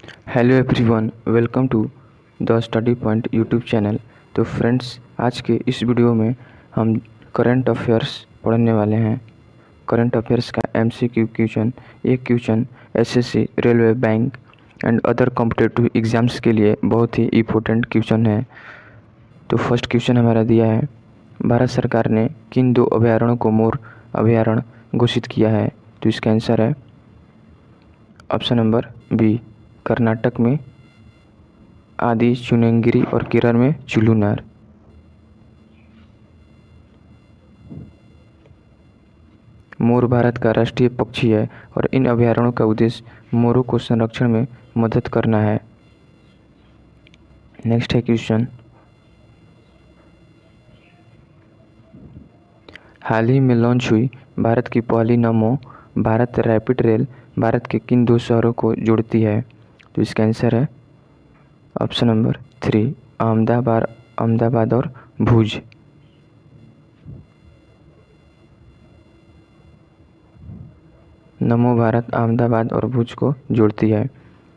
Hello everyone, welcome to the study point YouTube channel. तो friends, आज के इस वीडियो में हम करंट अफेयर्स पढ़ने वाले हैं। करंट अफेयर्स का एमसीक्यू क्वेश्चन, एक question SSC, railway, bank and other competitive exams के लिए बहुत ही इम्पोर्टेंट क्वेश्चन है। तो फर्स्ट क्वेश्चन हमारा दिया है, भारत सरकार ने किन दो अभयारण्यों को मोर अभयारण्य घोषित किया है? तो इसका आंसर है ऑप्शन नंबर बी, कर्नाटक में आदि चुनगिरी और केरल में चुलुनार। मोर भारत का राष्ट्रीय पक्षी है और इन अभयारण्यों का उद्देश्य मोरों को संरक्षण में मदद करना है। नेक्स्ट है क्वेश्चन, हाल ही में लॉन्च हुई भारत की पहली नमो भारत रैपिड रेल भारत के किन दो शहरों को जोड़ती है? तो इसका आंसर है ऑप्शन नंबर 3, अहमदाबाद और भुज। नमो भारत अहमदाबाद और भुज को जोड़ती है।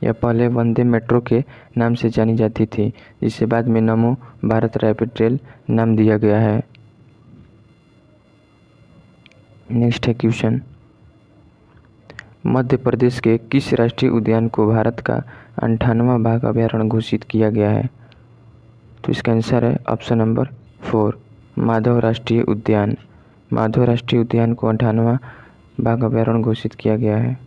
यह पहले वंदे मेट्रो के नाम से जानी जाती थी, जिसे बाद में नमो भारत रैपिड रेल नाम दिया गया है। नेक्स्ट है क्वेश्चन, मध्य प्रदेश के किस राष्ट्रीय उद्यान को भारत का 58वां बाघ अभयारण्य घोषित किया गया है? तो इसका आंसर है ऑप्शन नंबर 4, माधव राष्ट्रीय उद्यान। माधव राष्ट्रीय उद्यान को 58वां बाघ अभयारण्य घोषित किया गया है।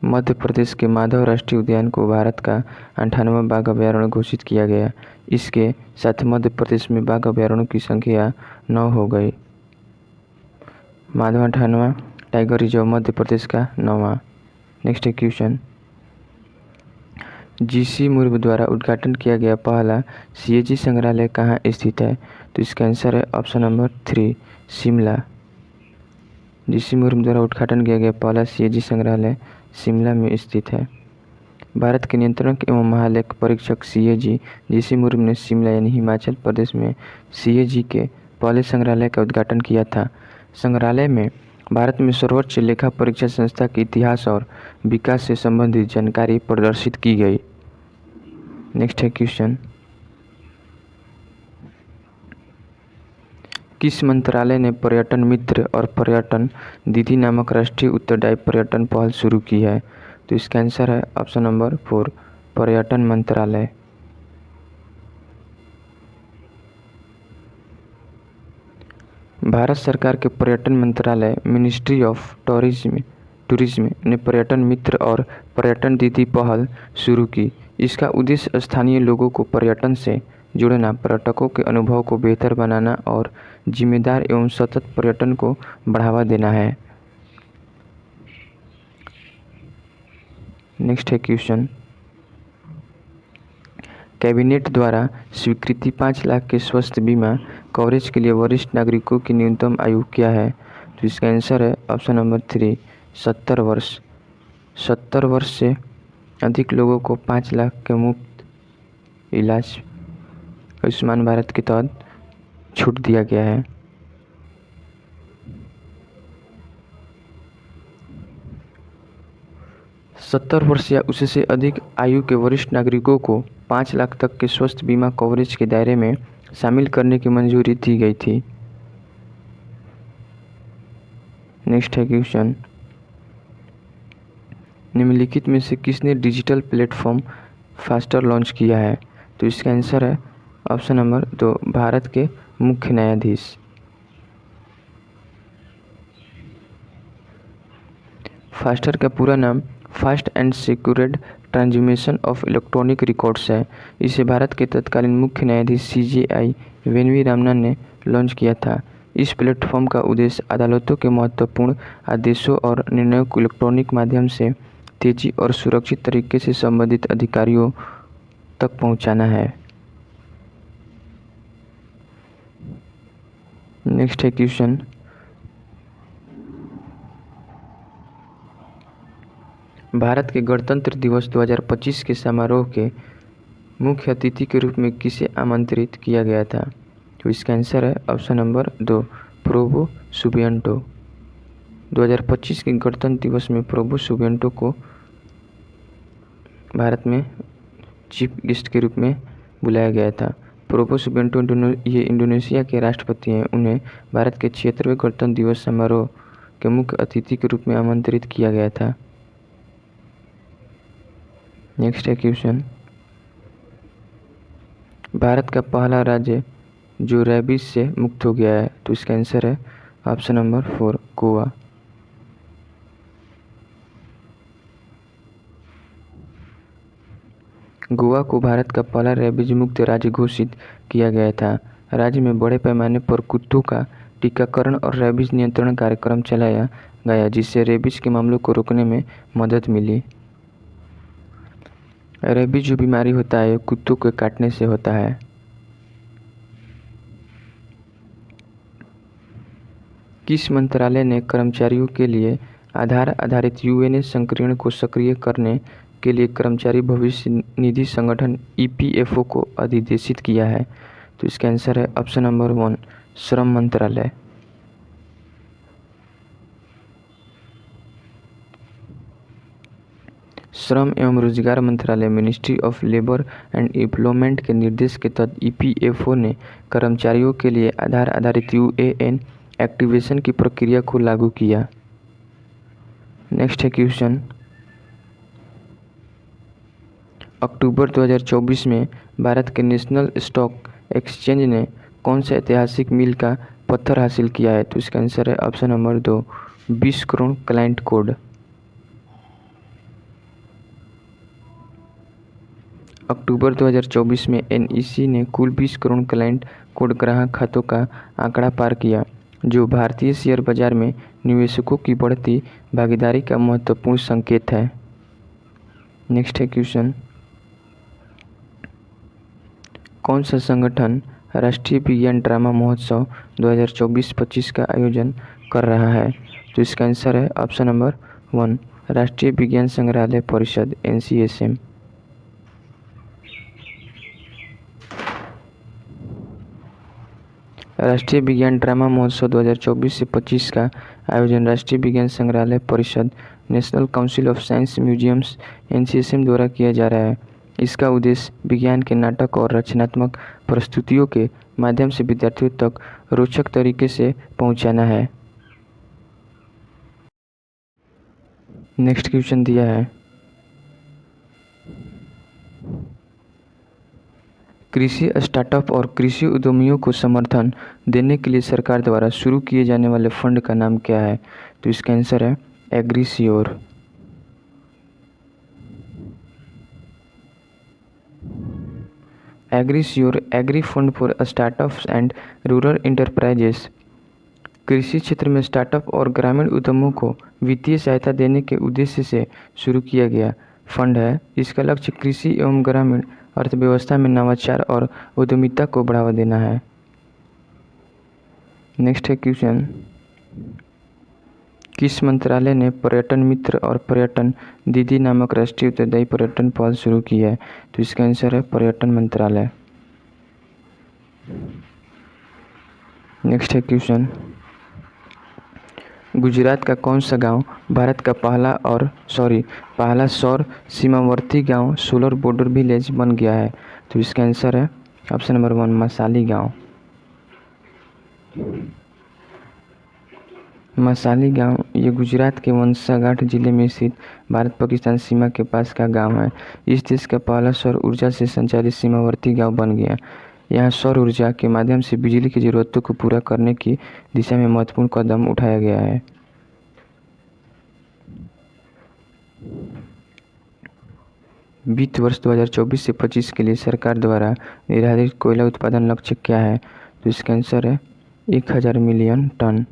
मध्य प्रदेश के माधव राष्ट्रीय उद्यान को भारत का 58वां बाघ अभयारण्य घोषित किया गया। इसके साथ मध्य प्रदेश में बाघ अभयारण्यों की संख्या 9 हो गई। माधव 58वां, टाइगर रिजर्व मध्य प्रदेश का 9वां। नेक्स्ट है क्वेश्चन, जीसी मुर्मू द्वारा उद्घाटन किया गया पहला सीएजी संग्रहालय कहाँ स्थित है? तो इसका आंसर है option number 3, Shimla. GC Murmu द्वारा उद्घाटन किया गया पहला सीएजी संग्रहालय शिमला में स्थित है। भारत के नियंत्रक एवं महालेख परीक्षक सीएजी जीसी मुर्मू ने शिमला यानी हिमाचल प्रदेश में सीएजी के पहले संग्रहालय का उद्घाटन किया था। संग्रहालय में भारत में सर्वोच्च लेखा परीक्षा संस्था के इतिहास और विकास से संबंधित जानकारी प्रदर्शित की गई। नेक्स्ट है क्वेश्चन, किस मंत्रालय ने पर्यटन मित्र और पर्यटन दीदी नामक राष्ट्रीय उत्तरदायी पर्यटन पहल शुरू की है? तो इसका आंसर है ऑप्शन नंबर 4, पर्यटन मंत्रालय। भारत सरकार के पर्यटन मंत्रालय मिनिस्ट्री ऑफ टूरिज्म ने पर्यटन मित्र और पर्यटन दीदी पहल शुरू की। इसका उद्देश्य स्थानीय लोगों को पर्यटन से जुड़ना, पर्यटकों के अनुभव को बेहतर बनाना और जिम्मेदार एवं सतत पर्यटन को बढ़ावा देना है। नेक्स्ट है क्वेश्चन, कैबिनेट द्वारा स्वीकृति 5 लाख के स्वास्थ्य बीमा कवरेज के लिए वरिष्ठ नागरिकों की न्यूनतम आयु क्या है? तो इसका आंसर है ऑप्शन नंबर 3, 70 वर्ष। 70 वर्ष से अधिक लोगों को 5 लाख के मुफ्त इलाज आयुष्मान भारत के तहत छूट दिया गया है। सत्तर वर्ष या उससे अधिक आयु के वरिष्ठ नागरिकों को 5 लाख तक के स्वास्थ्य बीमा कवरेज के दायरे में शामिल करने की मंजूरी दी गई थी। नेक्स्ट है क्वेश्चन, निम्नलिखित में से किसने डिजिटल प्लेटफॉर्म फास्टर लॉन्च किया है? तो इसका आंसर है ऑप्शन नंबर 2, भारत के मुख्य न्यायाधीश। फास्टर का पूरा नाम fast and secured transmission of electronic records है। इसे भारत के तत्कालीन मुख्य न्यायाधीश सीजेआई वेनवी रामन ने लॉन्च किया था। इस प्लेटफॉर्म का उद्देश्य अदालतों के महत्वपूर्ण आदेशों और निर्णयों को इलेक्ट्रॉनिक माध्यम से तेजी और सुरक्षित तरीके से संबंधित अधिकारियों तक पहुंचाना है। नेक्स्ट है क्वेश्चन, भारत के गणतंत्र दिवस 2025 के समारोह के मुख्य अतिथि के रूप में किसे आमंत्रित किया गया था? तो इसका आंसर है ऑप्शन नंबर 2, प्रोवो सुबियांटो। 2025 के गणतंत्र दिवस में प्रभु सुबियांटो को भारत में चीफ गेस्ट के रूप में बुलाया गया था। प्रभु सुबियांटो ये इंडोनेशिया के राष्ट्रपति हैं। उन्हें भारत के 76वें गणतंत्र दिवस समारोह के मुख्य अतिथि के रूप में आमंत्रित किया गया था। नेक्स्ट है क्वेश्चन, भारत का पहला राज्य जो रेबीज से मुक्त हो गया है, तो इसका आंसर है ऑप्शन नंबर 4 गोवा। गोवा को भारत का पहला रेबीज मुक्त राज्य घोषित किया गया था। राज्य में बड़े पैमाने पर कुत्तों का टीकाकरण और रेबीज नियंत्रण कार्यक्रम चलाया गया, जिससे रेबीज के मामलों को रोकने में मदद मिली। रेबीज जो बीमारी होता है कुत्तों के काटने से होता है। किस मंत्रालय ने कर्मचारियों के लिए आधार आधारित यूएनए संकीर्ण को सक्रिय करने के लिए कर्मचारी भविष्य निधि संगठन ईपीएफओ को अधिदेशित किया है? तो इसका आंसर है ऑप्शन नंबर 1 श्रम मंत्रालय। श्रम एवं रोजगार मंत्रालय ministry of labour and employment के निर्देश के तहत ईपीएफओ ने कर्मचारियों के लिए आधार आधारित यूएएन एक्टिवेशन की प्रक्रिया को लागू किया। नेक्स्ट है क्वेश्चन, अक्टूबर 2024 में भारत के नेशनल स्टॉक एक्सचेंज ने कौन सा ऐतिहासिक मील का पत्थर हासिल किया है? तो इसका आंसर है option number 2 20 crore client code. October 2024 में एनईसी ने कुल 20 करोड़ क्लाइंट कोड ग्राहक खातों का आंकड़ा पार किया, जो भारतीय शेयर बाजार में निवेशकों की बढ़ती भागीदारी का महत्वपूर्ण संकेत है। नेक्स्ट है क्वेश्चन, कौन सा संगठन राष्ट्रीय विज्ञान ड्रामा महोत्सव 2024-25 का आयोजन कर रहा है? तो इसका आंसर है ऑप्शन नंबर 1 राष्ट्रीय विज्ञान संग्रहालय परिषद NCSM। राष्ट्रीय विज्ञान ड्रामा महोत्सव 2024 से 25 का आयोजन राष्ट्रीय विज्ञान संग्रहालय परिषद national council of science museums NCSM द्वारा किया जा रहा है। इसका उद्देश्य विज्ञान के नाटक और रचनात्मक प्रस्तुतियों के माध्यम से विद्यार्थियों तक रोचक तरीके से पहुंचाना है। नेक्स्ट क्वेश्चन दिया है, कृषि स्टार्टअप और कृषि उद्यमियों को समर्थन देने के लिए सरकार द्वारा शुरू किए जाने वाले फंड का नाम क्या है? तो इसका आंसर है Agrisure. Agrisure agri fund for startups and rural enterprises कृषि क्षेत्र में स्टार्टअप और ग्रामीण उद्यमों को वित्तीय सहायता देने के उद्देश्य से शुरू किया गया फंड है। इसका लक्ष्य कृषि एवं ग्रामीण अर्थव्यवस्था में नवाचार और उद्यमिता को बढ़ावा देना है। नेक्स्ट है क्वेश्चन, किस मंत्रालय ने पर्यटन मित्र और पर्यटन दीदी नामक राष्ट्रीय उत्तरदायी पर्यटन पहल शुरू की है? तो इसका आंसर है पर्यटन मंत्रालय। नेक्स्ट है क्वेश्चन, गुजरात का कौन सा गांव भारत का पहला सौर सीमावर्ती गांव सोलर बॉर्डर विलेज बन गया है? तो इसका आंसर है ऑप्शन नंबर 1 मसाली गांव। मसाली गांव ये गुजरात के वंशाघाट जिले में स्थित भारत पाकिस्तान सीमा के पास का गांव है। इस देश का पहला सौर ऊर्जा से संचालित सीमावर्ती गांव बन गया। यहाँ सौर ऊर्जा के माध्यम से बिजली की जरूरतों को पूरा करने की दिशा में महत्वपूर्ण कदम उठाया गया है। वित्त वर्ष 2024 से 25 के लिए सरकार द्वारा निर्धारित कोयला उत्पादन लक्ष्य क्या है? तो इसका आंसर है 1000 मिलियन टन।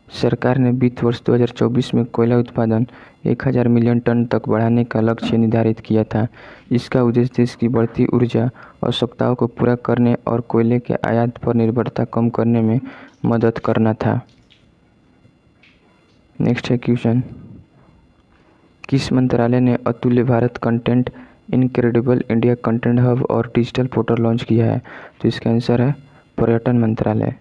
सरकार ने वित्त वर्ष 2024 में कोयला उत्पादन 1000 मिलियन टन तक बढ़ाने का लक्ष्य निर्धारित किया था। इसका उद्देश्य देश की बढ़ती ऊर्जा आवश्यकताओं को पूरा करने और कोयले के आयात पर निर्भरता कम करने में मदद करना था। नेक्स्ट है क्वेश्चन, किस मंत्रालय ने अतुल्य Bharat content incredible India content hub और डिजिटल पोर्टल लॉन्च किया है? तो इसका आंसर है पर्यटन मंत्रालय।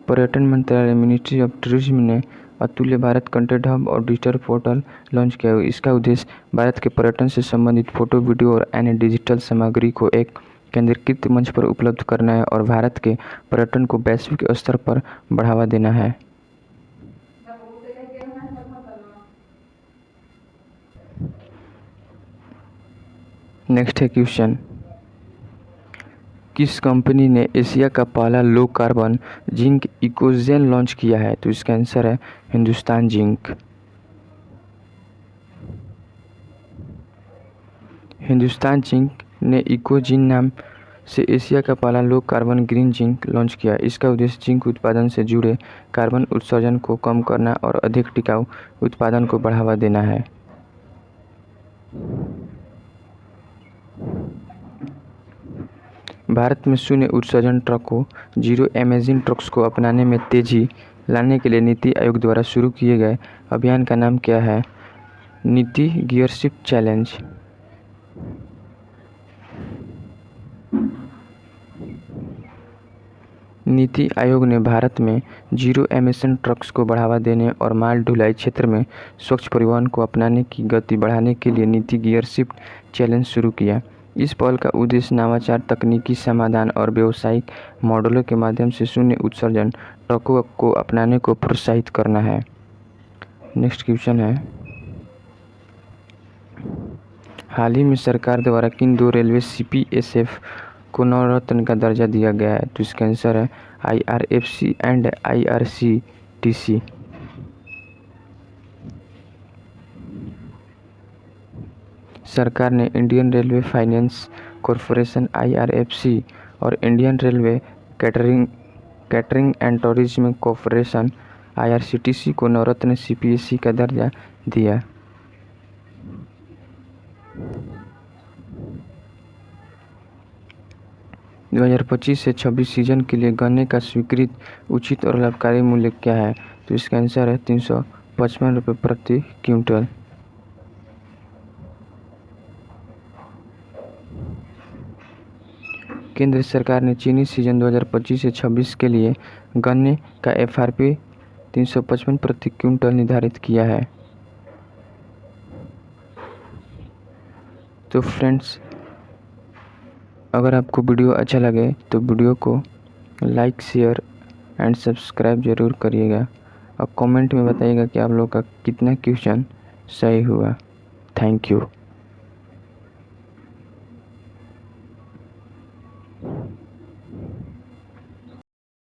पर्यटन मंत्रालय मिनिस्ट्री ऑफ टूरिज्म ने अतुल्य भारत कंटेंट हब और डिजिटल पोर्टल लॉन्च किया है। इसका उद्देश्य भारत के पर्यटन से संबंधित फोटो, वीडियो और अन्य डिजिटल सामग्री को एक केंद्रीकृत मंच पर उपलब्ध करना है और भारत के पर्यटन को वैश्विक स्तर पर बढ़ावा देना है। नेक्स्ट है क्वेश्चन, किस कंपनी ने एशिया का पहला लो कार्बन जिंक इकोजेन लॉन्च किया है? तो इसका आंसर है हिंदुस्तान जिंक। हिंदुस्तान जिंक ने इकोजिन नाम से एशिया का पहला low carbon green zinc launch किया। इसका उद्देश्य जिंक उत्पादन से जुड़े कार्बन उत्सर्जन को कम करना और अधिक टिकाऊ उत्पादन को बढ़ावा देना है। भारत में शून्य उत्सर्जन ट्रकों जीरो एमिशन ट्रक्स को अपनाने में तेजी लाने के लिए नीति आयोग द्वारा शुरू किए गए अभियान का नाम क्या है? नीति गियरशिफ्ट चैलेंज। नीति आयोग ने भारत में जीरो एमिशन ट्रक्स को बढ़ावा देने और माल ढुलाई क्षेत्र में स्वच्छ परिवहन को अपनाने की गति बढ़ाने के लिए नीति गियरशिफ्ट चैलेंज शुरू किया। इस पहल का उद्देश्य नवाचार, तकनीकी समाधान और व्यावसायिक मॉडलों के माध्यम से शून्य उत्सर्जन ट्रकों को अपनाने को प्रोत्साहित करना है। नेक्स्ट क्वेश्चन है, हाल ही में सरकार द्वारा किन दो रेलवे CPSF को नवरत्न का दर्जा दिया गया है? तो इसका आंसर है IRFC एंड IRCTC। सरकार ने Indian railway finance corporation IRFC और Indian railway catering and tourism corporation IRCTC को नवरत्न CPSC का दर्जा दिया। दो 2025 से 26 सीजन के लिए गन्ने का स्वीकृत उचित और लाभकारी मूल्य क्या है? तो इसका आंसर है 355 रुपये प्रति क्विंटल। केंद्र सरकार ने चीनी सीजन 2025 से 26 के लिए गन्ने का FRP 355 प्रति क्विंटल निर्धारित किया है। तो फ्रेंड्स, अगर आपको वीडियो अच्छा लगे तो वीडियो को लाइक, शेयर एंड सब्सक्राइब ज़रूर करिएगा और कमेंट में बताइएगा कि आप लोग का कितना क्वेश्चन सही हुआ। Thank you.